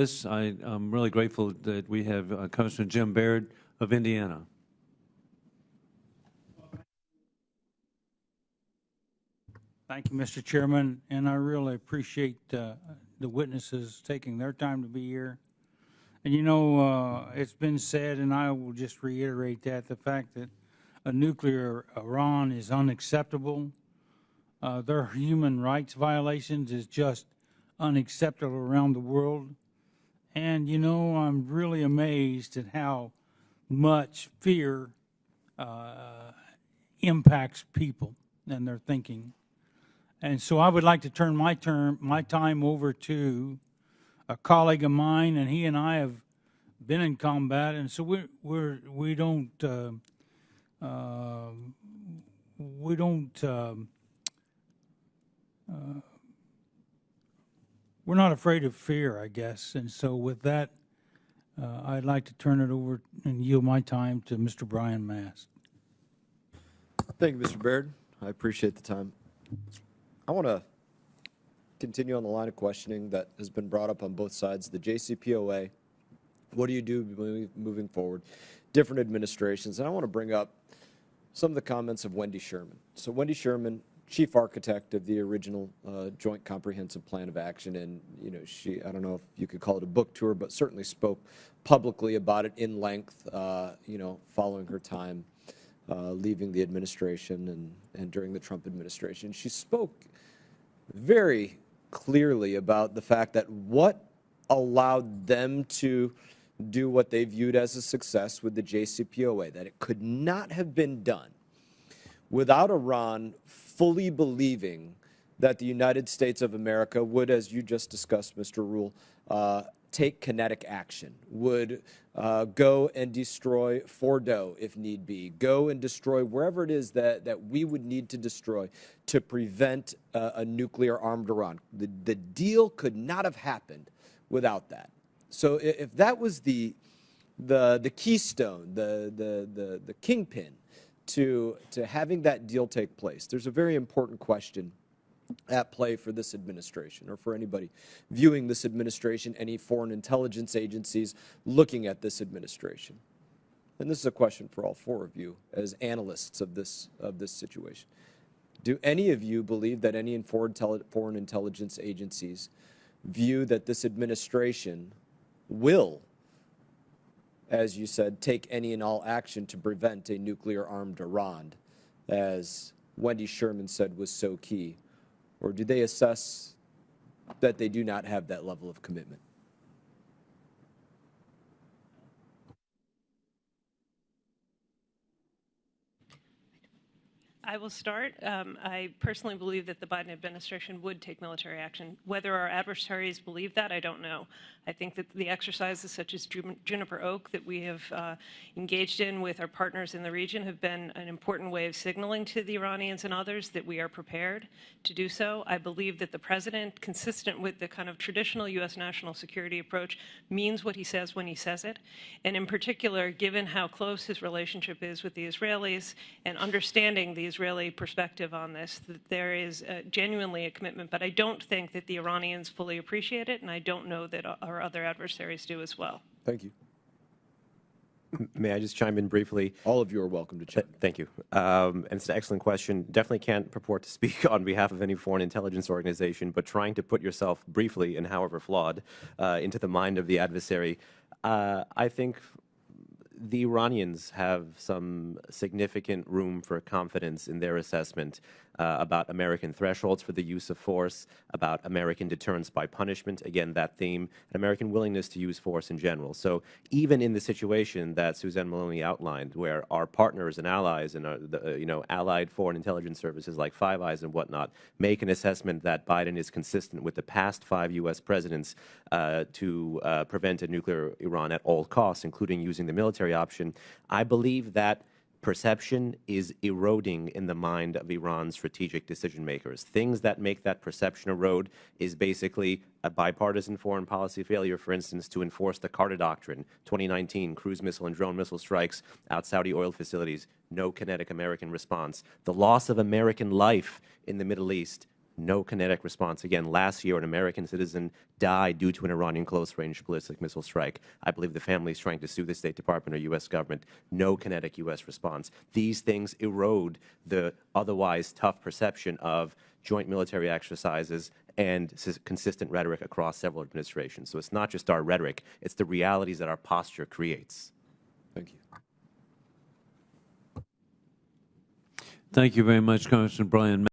this. I'm really grateful that we have Congressman Jim Baird of Indiana. Thank you, Mr. Chairman, and I really appreciate the witnesses taking their time to be here. And you know, it's been said, and I will just reiterate that, the fact that a nuclear Iran is unacceptable. Their human rights violations is just unacceptable around the world. And you know, I'm really amazed at how much fear impacts people and their thinking. And so I would like to turn my time over to a colleague of mine, and he and I have been in combat, and so we're not afraid of fear, I guess. And so with that, I'd like to turn it over and yield my time to Mr. Brian Mast. Thank you, Mr. Baird. I appreciate the time. I want to continue on the line of questioning that has been brought up on both sides. The JCPOA, what do you do moving forward? Different administrations. And I want to bring up some of the comments of Wendy Sherman. So Wendy Sherman, chief architect of the original Joint Comprehensive Plan of Action, and you know, she, I don't know if you could call it a book tour, but certainly spoke publicly about it in length, you know, following her time leaving the administration and during the Trump administration. She spoke very clearly about the fact that what allowed them to do what they viewed as a success with the JCPOA, that it could not have been done without Iran fully believing that the United States of America would, as you just discussed, Mr. Rule, take kinetic action, would go and destroy Fordo if need be, go and destroy wherever it is that we would need to destroy to prevent a nuclear-armed Iran. The deal could not have happened without that. So if that was the keystone, the kingpin to having that deal take place, there's a very important question at play for this administration, or for anybody viewing this administration, any foreign intelligence agencies looking at this administration. And this is a question for all four of you as analysts of this situation. Do any of you believe that any foreign intelligence agencies view that this administration will, as you said, take any and all action to prevent a nuclear-armed Iran, as Wendy Sherman said was so key? Or do they assess that they do not have that level of commitment? I will start. I personally believe that the Biden administration would take military action. Whether our adversaries believe that, I don't know. I think that the exercises such as Juniper Oak that we have engaged in with our partners in the region have been an important way of signaling to the Iranians and others that we are prepared to do so. I believe that the president, consistent with the kind of traditional U.S. national security approach, means what he says when he says it. And in particular, given how close his relationship is with the Israelis and understanding the Israeli perspective on this, that there is genuinely a commitment. But I don't think that the Iranians fully appreciate it, and I don't know that our other adversaries do as well. Thank you. May I just chime in briefly? All of you are welcome to chime in. Thank you. And it's an excellent question. Definitely can't purport to speak on behalf of any foreign intelligence organization, but trying to put yourself briefly, and however flawed, into the mind of the adversary, I think the Iranians have some significant room for confidence in their assessment about American thresholds for the use of force, about American deterrence by punishment, again, that theme, and American willingness to use force in general. So even in the situation that Suzanne Maloney outlined, where our partners and allies and allied foreign intelligence services like Five Eyes and whatnot make an assessment that Biden is consistent with the past 5 U.S. presidents to prevent a nuclear Iran at all costs, including using the military option, I believe that perception is eroding in the mind of Iran's strategic decision makers. Things that make that perception erode is basically a bipartisan foreign policy failure, for instance, to enforce the Carter Doctrine, 2019 cruise missile and drone missile strikes out Saudi oil facilities, no kinetic American response. The loss of American life in the Middle East, No kinetic response. Again, last year, an American citizen died due to an Iranian close-range ballistic missile strike. I believe the family is trying to sue the State Department or U.S. government. No kinetic U.S. response. These things erode the otherwise tough perception of joint military exercises and consistent rhetoric across several administrations. So it's not just our rhetoric, it's the realities that our posture creates. Thank you. Thank you very much, Congressman Brian